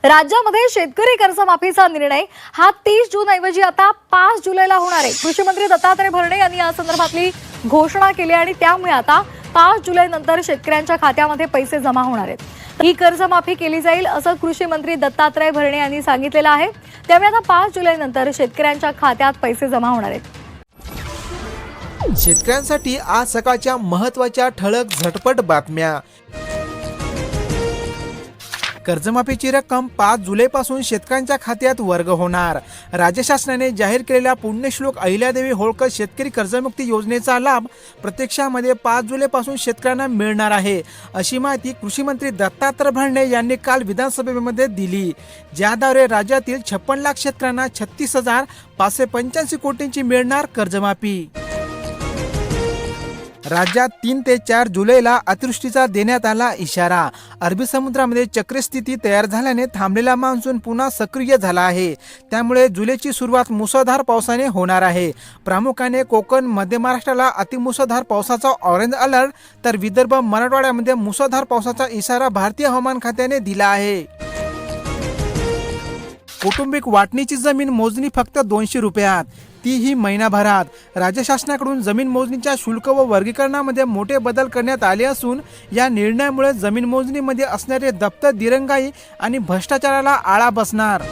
राज्यामध्ये शेतकरी कर्जमाफीचा निर्णय हा 30 जून ऐवजी आता 5 जुलैला होणार आहे। कृषी मंत्री दत्तात्रय भरणे यांनी या संदर्भातली घोषणा केली आणि त्यामुळे आता 5 जुलै नंतर शेतकऱ्यांच्या खात्यामध्ये पैसे जमा होणार आहेत। ही कर्जमाफी केली जाईल असं कृषी मंत्री दत्तात्रय भरणे यांनी सांगितलेलं आहे। त्यामुळे आता 5 जुलै नंतर शेतकऱ्यांच्या खात्यात पैसे जमा होणार आहेत। शेतकऱ्यांसाठी आज सकाळच्या महत्त्वाच्या ठळक झटपट बातम्या। कर्जमाफीची रक्कम 5 जुलैपासून शेतकऱ्यांच्या खात्यात वर्ग होणार। राज्य शासनाने जाहीर केलेल्या पुण्यश्लोक अहिल्यादेवी होळकर शेतकरी कर्जमुक्ती योजनेचा लाभ प्रत्यक्षामध्ये 5 जुलैपासून शेतकऱ्यांना मिळणार आहे, अशी माहिती कृषी मंत्री दत्तात्रय भरणे यांनी काल विधानसभेमध्ये दिली। ज्याद्वारे राज्यातील 56 लाख शेतकऱ्यांना 36,585 कोटींची मिळणार कर्जमाफी। राज्यात 3 ते 4 जुलैला अतिवृष्टीचा देण्यात आला इशारा। अरबी समुद्रामध्ये चक्रस्थिती तयार झाल्याने थांबलेला मान्सून पुन्हा सक्रिय झाला आहे। त्यामुळे जुलैची सुरुवात मुसळधार पावसाने होणार आहे। प्रामुख्याने कोकण, मध्य महाराष्ट्राला अतिमुसळधार पावसाचा ऑरेंज अलर्ट, तर विदर्भ, मराठवाड्यामध्ये मुसळधार पावसाचा इशारा भारतीय हवामान खात्याने दिला आहे। कौटुंबिक वाटणीची जमीन मोजणी फक्त 200 रुपयात, तीही महिनाभरात। राज्य शासनाकडून जमीन मोजणीच्या शुल्क व वर्गीकरणामध्ये मोठे बदल करण्यात आले असून या निर्णयामुळे जमीन मोजणीमध्ये असणारे दप्तर, दिरंगाई आणि भ्रष्टाचाराला आळा बसणार।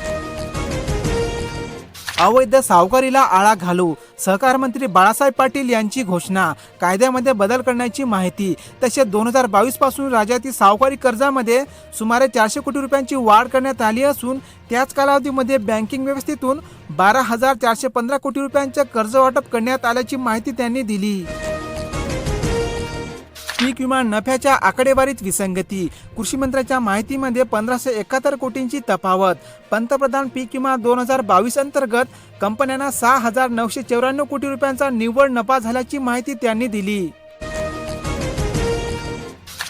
अवैध सावकारीला आळा घालू, सहकार मंत्री बाळासाहेब पाटील यांची घोषणा। कायद्यामध्ये बदल करण्याची माहिती। तसेच 2022 पासून राज्यातील सावकारी कर्जामध्ये सुमारे 400 कोटी रुपयांची वाढ करण्यात आली असून त्याच कालावधीमध्ये बँकिंग व्यवस्थेतून 12,415 कोटी रुपयांचे कर्ज वाटप करण्यात आल्याची माहिती त्यांनी दिली। पीक विमा नफ्याच्या आकडेवारीत विसंगती, कृषी मंत्र्यांच्या माहितीमध्ये 1571 कोटींची तफावत। पंतप्रधान पीक विमा 2022 अंतर्गत कंपन्यांना 6,994 कोटी रुपयांचा निव्वळ नफा झाल्याची माहिती त्यांनी दिली।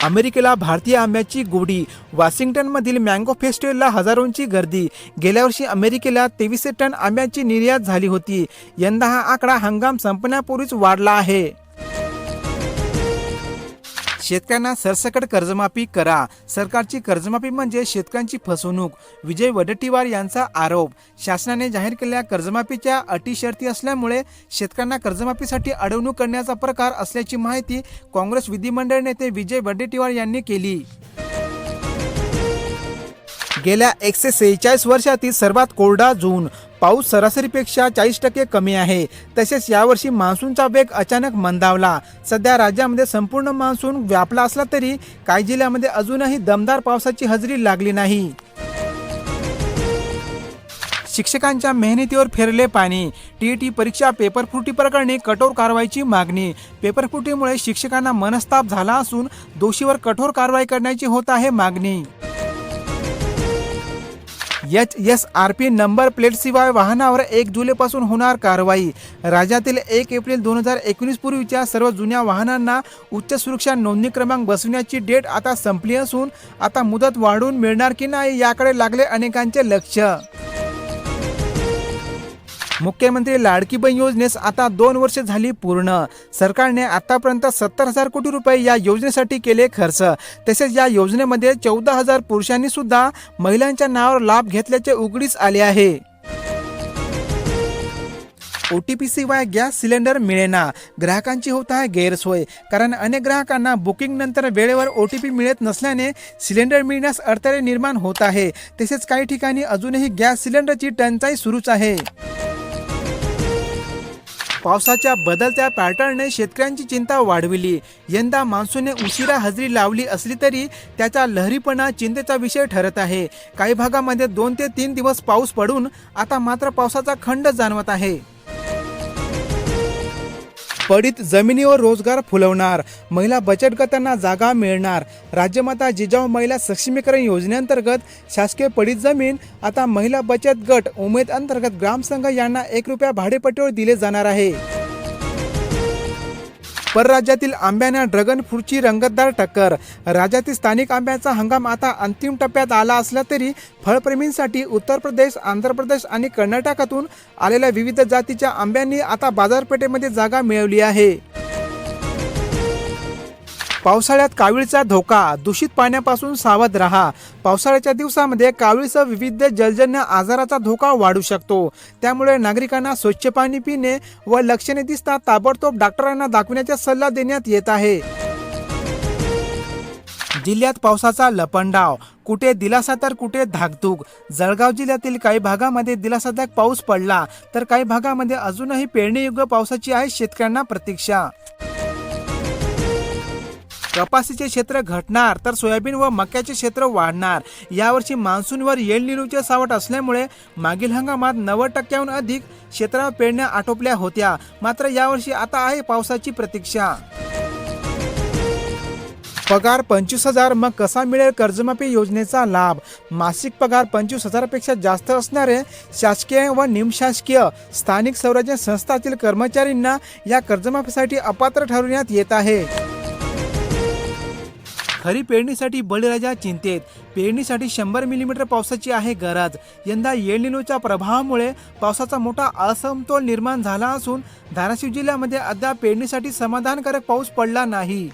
अमेरिकेला भारतीय आंब्याची गोडी, वॉशिंग्टनमधील मँगो फेस्टिवलला हजारोंची गर्दी। गेल्या वर्षी अमेरिकेला 2300 टन आंब्याची निर्यात झाली होती। यंदा हा आकडा हंगाम संपण्यापूर्वीच वाढला आहे। शेतकऱ्यांना सरसकट कर्जमाफी करा, सरकारची कर्जमाफी म्हणजे शेतकऱ्यांची फसवणूक, विजय वडेट्टीवार यांचा आरोप। शासनाने जाहीर केलेल्या कर्जमाफीच्या अटी शर्ती असल्यामुळे शेतकऱ्यांना कर्जमाफीसाठी अडवणूक करण्याचा प्रकार असल्याची माहिती काँग्रेस विधिमंडळ नेते विजय वडेट्टीवार यांनी केली। गेल्या 146 वर्षातील सर्वात कोरडा जून, पाऊस सरासरीपेक्षा 40% कमी आहे। तसेच यावर्षी मान्सूनचा वेग अचानक मंदावला। सध्या राज्यामध्ये संपूर्ण मान्सून व्यापला असला तरी काही जिल्ह्यामध्ये अजूनही दमदार पावसाची हजेरी लागली नाही। शिक्षकांच्या मेहनतीवर फिरले पाणी, टीईटी परीक्षा पेपरफुटी प्रकरणी कठोर कारवाईची मागणी। पेपरफुटीमुळे शिक्षकांना मनस्ताप झाला असून दोषीवर कठोर कारवाई करण्याची होत आहे मागणी। HSRP नंबर प्लेटशिवाय वाहनावर 1 जुलैपासून होणार कारवाई। राज्यातील 1 एप्रिल 2019 पूर्वीच्या सर्व जुन्या वाहनांना उच्च सुरक्षा नोंदणी क्रमांक बसविण्याची डेट आता संपली असून आता मुदत वाढवून मिळणार की नाही याकडे लागले अनेकांचे लक्ष। मुख्यमंत्री लाडकी बहीण योजनेस आता 2 वर्षे झाली पूर्ण। सरकारने आतापर्यंत 70,000 कोटी रुपये या योजनेसाठी केले खर्च। तसेच या योजनेमध्ये 14,000 पुरुषांनी सुद्धा महिलांच्या नावावर लाभ घेतल्याचे उघडीस आले आहे। OTP शिवाय गॅस सिलेंडर मिळेना, ग्राहकांची होत आहे गैरसोय। कारण अनेक ग्राहकांना बुकिंग नंतर वेळेवर OTP मिळत नसल्याने सिलेंडर मिळण्यास अडथळे निर्माण होत आहे। तसेच काही ठिकाणी अजूनही गॅस सिलेंडरची टंचाई सुरूच आहे। पावसाच्या बदलत्या पॅटर्नने शेतकऱ्यांची चिंता वाढविली। यंदा मान्सूनने उशिरा हजेरी लावली असली तरी त्याचा लहरीपणा चिंतेचा विषय ठरत आहे। काही भागामध्ये 2 ते 3 दिवस पाऊस पडून आता मात्र पावसाचा खंड जाणवत आहे। पडीत जमिनीवर रोजगार फुलवणार, महिला बचत गटांना जागा मिळणार। राज्यमाता जिजाऊ महिला सक्षमीकरण योजनेअंतर्गत शासकीय पडीत जमीन आता महिला बचत गट उमेद अंतर्गत ग्रामसंघ यांना 1 रुपया भाडेपट्टीवर दिले जाणार आहे। परराज्यातील आंब्यांना ड्रॅगन फ्रूटची रंगतदार टक्कर। राज्यातील स्थानिक आंब्याचा हंगाम आता अंतिम टप्प्यात आला असला तरी फळप्रेमींसाठी उत्तर प्रदेश, आंध्र प्रदेश आणि कर्नाटकातून आलेल्या विविध जातीच्या आंब्यांनी आता बाजारपेठेमध्ये जागा मिळवली आहे। पावसाळ्यात कावीळचा धोका, दूषित पाण्यापासून सावध राहा. पावसाळ्याच्या दिवसामध्ये कावीळसह विविध जलजन्य आजाराचा धोका वाढू शकतो. त्यामुळे नागरिकांना स्वच्छ पाणी पिणे व लक्षणे दिसता ताबडतोब डॉक्टरांना दाखविण्याचा सल्ला देण्यात येत आहे. जिल्ह्यात पावसाचा लपंडाव, कुठे दिलासा तर कुठे धाकधूक. जळगाव जिल्ह्यातील काही भागामध्ये दिलासादायक पाऊस पडला तर काही भागामध्ये अजूनही पेरणीयोग्य पावसाची आहे शेतकऱ्यांना प्रतीक्षा. कपासीचे क्षेत्र घटणार तर सोयाबीन व मक्याचे क्षेत्र वाढणार. यावर्षी मान्सूनवर एल निनोचे सावट असल्यामुळे मागील हंगामात 90% अधिक क्षेत्रावर पेरण्या आटोपल्या होत्या. मात्र यावर्षी आता आहे पावसाची प्रतीक्षा. पगार 25,000, मग कसा मिळेल कर्जमाफी योजनेचा लाभ? मासिक पगार 25,000पेक्षा जास्त असणारे शासकीय व निमशासकीय स्थानिक स्वराज्य संस्थातील कर्मचाऱ्यांना या कर्जमाफीसाठी अपात्र ठरवण्यात येत आहे. खरीप पेरणीसाठी बळीराजा चिंतेत. पेरणीसाठी 100 मिलीमीटर पावसाची आहे गरज. यंदा एल निनोच्या प्रभावामुळे पावसाचा मोठा असमतोल निर्माण झाला असून धाराशिव जिल्ह्यामध्ये अद्याप पेरणीसाठी समाधानकारक पाऊस पडला नाही.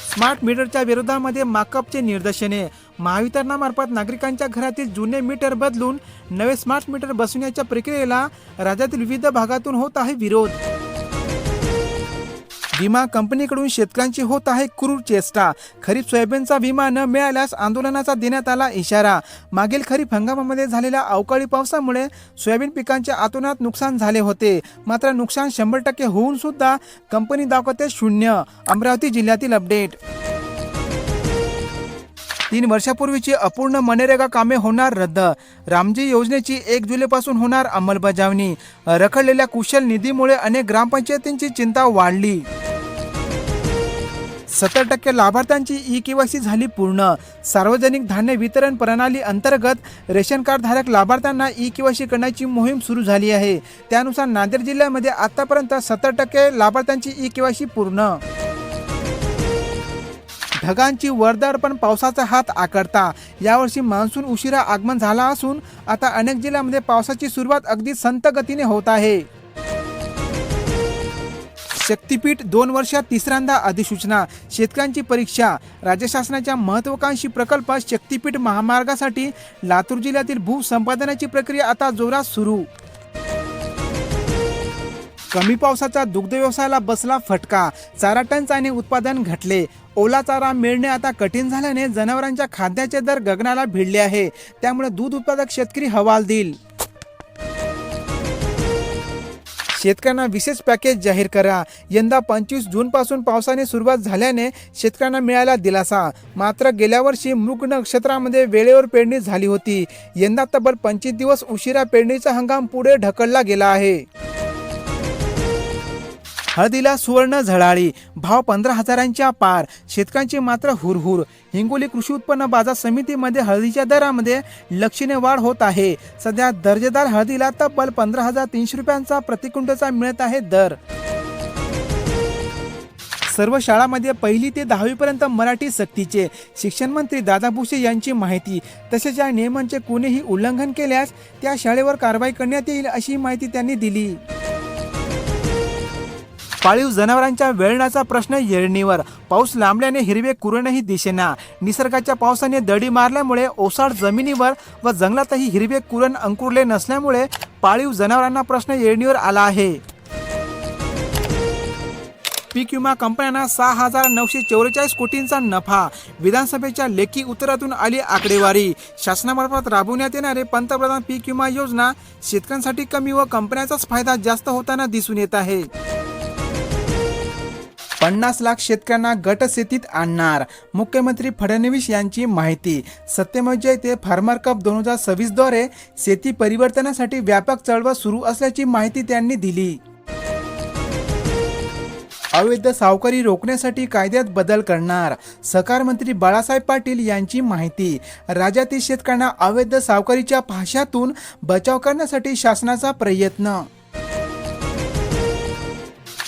स्मार्ट मीटरच्या विरोधामध्ये माकपचे निर्देशने. महावितरणामार्फत नागरिकांच्या घरातील जुने मीटर बदलून नवे स्मार्ट मीटर बसवण्याच्या प्रक्रियेला राज्यातील विविध भागातून होत आहे विरोध. विमा कंपनीकडून शेतकऱ्यांची होत आहे क्रूर चेष्टा. खरीप सोयाबीनचा विमा न मिळाल्यास आंदोलनाचा देण्यात आला इशारा. मागील खरीप हंगामामध्ये झालेल्या अवकाळी पावसामुळे सोयाबीन पिकांचे अतोनात नुकसान झाले होते. मात्र नुकसान 100% होऊन सुद्धा कंपनी दाखवते शून्य. अमरावती जिल्ह्यातील अपडेट. 3 वर्षापूर्वीची अपूर्ण मनरेगा कामे होणार रद्द. रामजी योजनेची 1 जुलैपासून होणार अंमलबजावणी. रखडलेल्या कुशल निधीमुळे अनेक ग्रामपंचायतींची चिंता वाढली. 70% लाभार्थ्यांची ई-केवायसी झाली पूर्ण. सार्वजनिक धान्य वितरण प्रणाली अंतर्गत रेशन कार्ड धारक लाभार्थ्यांना ई-केवायसी करण्याची मोहीम सुरू झाली आहे. त्यानुसार नांदेड जिल्ह्यामध्ये आतापर्यंत 70% लाभार्थ्यांची ई-केवायसी पूर्ण. ढगांची वर्दळ पण पावसाचा हात आकडता. यावर्षी मान्सून उशिरा आगमन झाला असून आता अनेक जिल्ह्यांमध्ये पावसाची सुरुवात अगदी संत गतीने होत आहे. शक्तीपीठ 2 वर्षात तिसऱ्यांदा अधिसूचना. शेतकऱ्यांची परीक्षा. राज्य शासनाच्या महत्त्वाकांक्षी प्रकल्प शक्तीपीठ महामार्गासाठी लातूर जिल्ह्यातील भूसंपादनाची प्रक्रिया आता जोरात सुरू. कमी पावसाचा दुग्ध व्यवसायाला बसला फटका. चारा टंचाईने उत्पादन घटले. ओला चारा मिळणे आता कठीण झाल्याने जनावरांच्या खाद्याचे दर गगनाला भिडले आहे. त्यामुळे दूध उत्पादक शेतकरी हवालदिल. शेतकऱ्यांना विशेष पॅकेज जाहीर करा. यंदा 25 जूनपासून पावसाने सुरुवात झाल्याने शेतकऱ्यांना मिळाला दिलासा. मात्र गेल्या वर्षी मृग नक्षत्रामध्ये वेळेवर पेरणी झाली होती. यंदा तब्बल 25 दिवस उशिरा पेरणीचा हंगाम पुढे ढकलला गेला आहे. हळदीला सुवर्ण झळाळी. भाव 15,000च्या पार. शेतकऱ्यांची मात्र हुरहुर. हिंगोली कृषी उत्पन्न बाजार समितीमध्ये हळदीच्या दरामध्ये लक्षणीय वाढ होत आहे. सध्या दर्जेदार हळदीला तब्बल 15,300 रुपयांचा प्रति क्विंटलचा मिळत आहे दर. सर्व शाळांमध्ये 1ली ते 10वी पर्यंत मराठी सक्तीचे. शिक्षण मंत्री दादा भुसे यांची माहिती. तसेच या नियमांचे कोणीही उल्लंघन केल्यास त्या शाळेवर कारवाई करण्यात येईल अशी माहिती त्यांनी दिली. पाळीव जनावरांच्या वेळण्याचा प्रश्न येरणीवर. पाऊस लांबल्याने हिरवे कुरणही दिसेना. निसर्गाच्या पावसाने दडी मारल्यामुळे ओसाड जमिनीवर व जंगलातही हिरवे कुरण अंकुरले नसल्यामुळे पाळीव जनावरांना प्रश्न येरणीवर आला आहे. पीक विमा कंपन्यांना 6,944 कोटींचा नफा. विधानसभेच्या लेखी उत्तरातून आली आकडेवारी. शासनामार्फत राबवण्यात येणारे पंतप्रधान पीक विमा योजना शेतकऱ्यांसाठी कमी व कंपन्यांचाच फायदा जास्त होताना दिसून येत आहे. 50 लाख शेतकऱ्यांना गट शेतीत आणणार. मुख्यमंत्री फडणवीस यांची माहिती. सत्यमेव जयते फार्मर कप 2026 द्वारे शेती परिवर्तनासाठी व्यापक चळवळ सुरू असल्याची माहिती त्यांनी दिली. अवैध सावकारी रोखण्यासाठी कायद्यात बदल करणार. सहकार मंत्री बाळासाहेब पाटील यांची माहिती. राज्यातील शेतकऱ्यांना अवैध सावकारीच्या फाशातून बचाव करण्यासाठी शासनाचा प्रयत्न.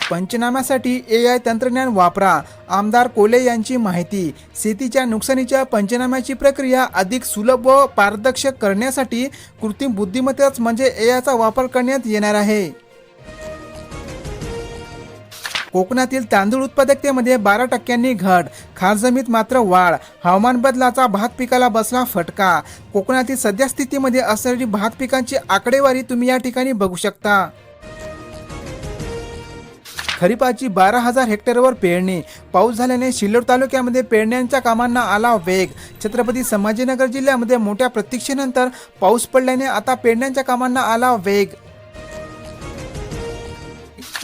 पंचनाम्यासाठी AI तंत्रज्ञान वापरा. आमदार कोले यांची माहिती. शेतीच्या नुकसानीच्या पंचनाम्याची प्रक्रिया अधिक सुलभ व पारदर्शक करण्यासाठी कृत्रिम बुद्धिमत्ताच म्हणजे AIचा वापर करण्यात येणार आहे. कोकणातील तांदूळ उत्पादकतेमध्ये 12% घट, खार जमीत मात्र वाढ. हवामान बदलाचा भात पिकाला बसला फटका. कोकणातील सध्या स्थितीमध्ये असणारी भात पिकांची आकडेवारी तुम्ही या ठिकाणी बघू शकता. खरीपाची 12,000 हेक्टरवर पेरणी. पाऊस झाल्याने सिल्लोड तालुक्यामध्ये पेरण्यांच्या कामांना आला वेग. छत्रपती संभाजीनगर जिल्ह्यामध्ये मोठ्या प्रतीक्षेनंतर पाऊस पडल्याने आता पेरण्यांच्या कामांना आला वेग.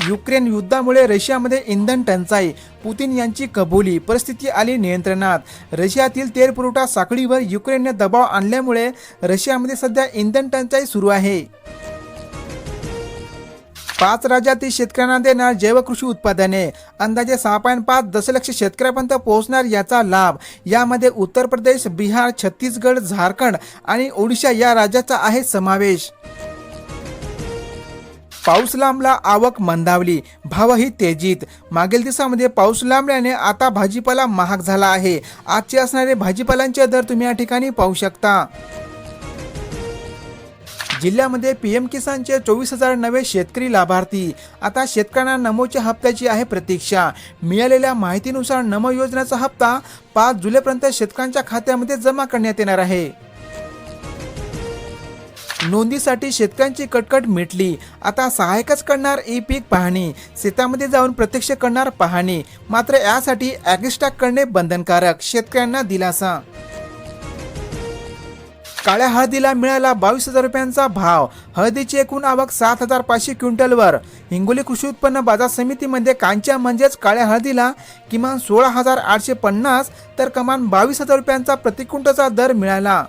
युक्रेन युद्धामुळे रशियामध्ये इंधन टंचाई. पुतीन यांची कबुली. परिस्थिती आली नियंत्रणात. रशियातील तेल पुरवठा साखळीवर युक्रेनने दबाव आणल्यामुळे रशियामध्ये सध्या इंधन टंचाई सुरू आहे. 5 राज्यातील शेतकऱ्यांना देणार जैव कृषी उत्पादने. अंदाजे 6.5 दशलक्ष शेतकऱ्यांपर्यंत पोहोचणार याचा लाभ. यामध्ये उत्तर प्रदेश, बिहार, छत्तीसगड, झारखंड आणि ओडिशा या राज्याचा आहे समावेश. पाऊस लांबला, आवक मंदावली, भावही तेजीत. मागील दिवसामध्ये पाऊस लांबल्याने आता भाजीपाला महाग झाला आहे. आजचे असणारे भाजीपालांचे दर तुम्ही या ठिकाणी पाहू शकता. जिल्ह्यामध्ये PM किसानचे 24,000 नवे शेतकरी लाभार्थी. आता शेतकऱ्यांना नमोच्या हप्त्याची आहे प्रतीक्षा. मिळालेल्या माहितीनुसार नमो योजनेचा हप्ता 5 जुलैपर्यंत शेतकऱ्यांच्या खात्यामध्ये जमा करण्यात येणार आहे. नोंदीसाठी शेतकऱ्यांची कटकट मिटली. आता सहाय्यकच करणार ई-पीक पाहणी. शेतामध्ये जाऊन प्रत्यक्ष करणार पाहणी. मात्र यासाठी ॲग्रिस्टॅग करणे बंधनकारक. शेतकऱ्यांना दिलासा. काळ्या हळदीला मिळाला 22,000 रुपयांचा भाव. हळदीची एकूण आवक 7,500 क्विंटलवर. हिंगोली कृषी उत्पन्न बाजार समितीमध्ये कांच्या म्हणजेच काळ्या हळदीला किमान 16,850 तर कमान 22,000 रुपयांचा प्रति क्विंटलचा दर मिळाला.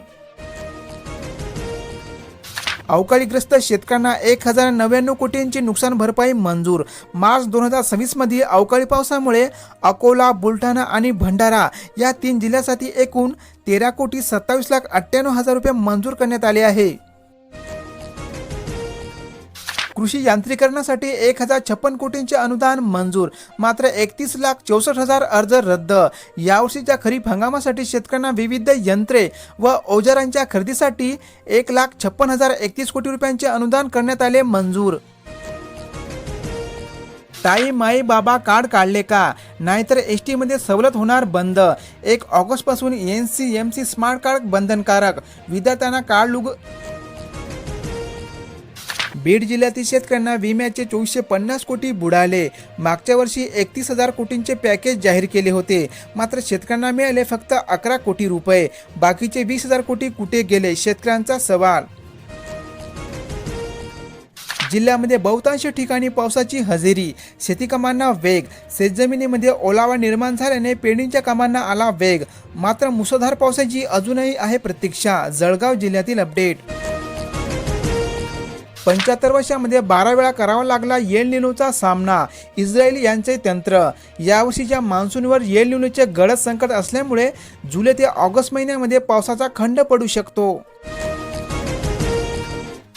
अवकाळीग्रस्त शेतकऱ्यांना 1,099 कोटींची नुकसान भरपाई मंजूर. मार्च 2026 मध्ये अवकाळी पावसामुळे अकोला, बुलढाणा आणि भंडारा या 3 जिल्ह्यासाठी एकूण 13,27,98,000 रुपये मंजूर करण्यात आले आहे. कृषी यांत्रिकरणासाठी 1,056 कोटींचे अनुदान मंजूर. मात्र 31,64,000 अर्ज रद्द. यावर्षीच्या खरीप हंगामासाठी शेतकऱ्यांना विविध यंत्रे व अवजारांच्या खरेदीसाठी 1,56,031 कोटी रुपयांचे अनुदान करण्यात आले मंजूर. ताई माई बाबा कार्ड काढले का? नाहीतर ST मध्ये सवलत होणार बंद. 1 ऑगस्टपासून NCMC स्मार्ट कार्ड बंधनकारक. विद्यार्थ्यांना कार्ड बीड जिल्ह्यातील शेतकऱ्यांना विम्याचे 250 कोटी बुडाले. मागच्या वर्षी 31,000 कोटींचे पॅकेज जाहीर केले होते. मात्र शेतकऱ्यांना मिळाले फक्त 11 कोटी रुपये. बाकीचे 20,000 कोटी कुठे गेले? शेतकऱ्यांचा सवाल. जिल्ह्यामध्ये बहुतांश ठिकाणी पावसाची हजेरी. शेती कामांना वेग. शेतजमिनीमध्ये ओलावा निर्माण झाल्याने पेरणीच्या कामांना आला वेग. मात्र मुसळधार पावसाची अजूनही आहे प्रतीक्षा. जळगाव जिल्ह्यातील अपडेट. 75 वर्षामध्ये 12 वेळा करावा लागला एल निनोचा सामना. इस्रायल यांचे तंत्र. यावर्षीच्या मान्सूनवर एल निनोचे गडद संकट असल्यामुळे जुलै ते ऑगस्ट महिन्यामध्ये पावसाचा खंड पडू शकतो.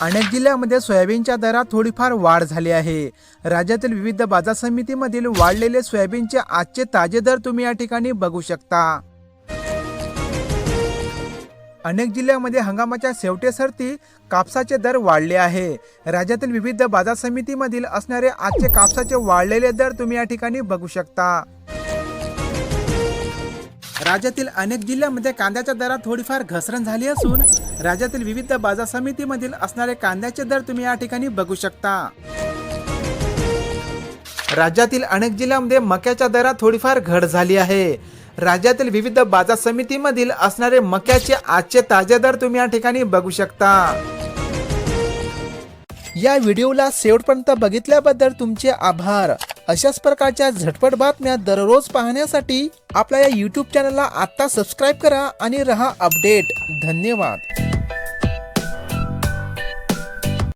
अनेक जिल्ह्यामध्ये सोयाबीनच्या दरात थोडीफार वाढ झाली आहे. राज्यातील विविध बाजार समितीमधील वाढलेले सोयाबीनचे आजचे ताजे दर तुम्ही या ठिकाणी बघू शकता. अनेक जिल्ह्यामध्ये हंगामाच्या शेवटेसरती कापसाचे दर वाढले आहे. राज्यातील विविध बाजार समितीमधील असणारे आजचे कापसाचे वाढलेले दर तुम्ही या ठिकाणी बघू शकता. राज्यातील अनेक जिल्ह्यामध्ये कांद्याच्या दरात थोडीफार घसरण झाली असून राज्यातील विविध बाजार समितीमधील असणारे कांद्याचे दर तुम्ही या ठिकाणी बघू शकता. राज्यातील अनेक जिल्ह्यामध्ये मक्याच्या दरात थोडीफार घट झाली आहे. राज्यातील विविध बाजार समितीमधील असणारे मक्याचे आजचे ताजे दर तुम्ही या ठिकाणी बघू शकता. या व्हिडिओला शेवटपर्यंत बघितल्याबद्दल तुमचे आभार. अशाच प्रकारच्या झटपट बातम्या दररोज पाहण्यासाठी आपल्या या YouTube चॅनलला आता सबस्क्राईब करा आणि रहा अपडेट. धन्यवाद.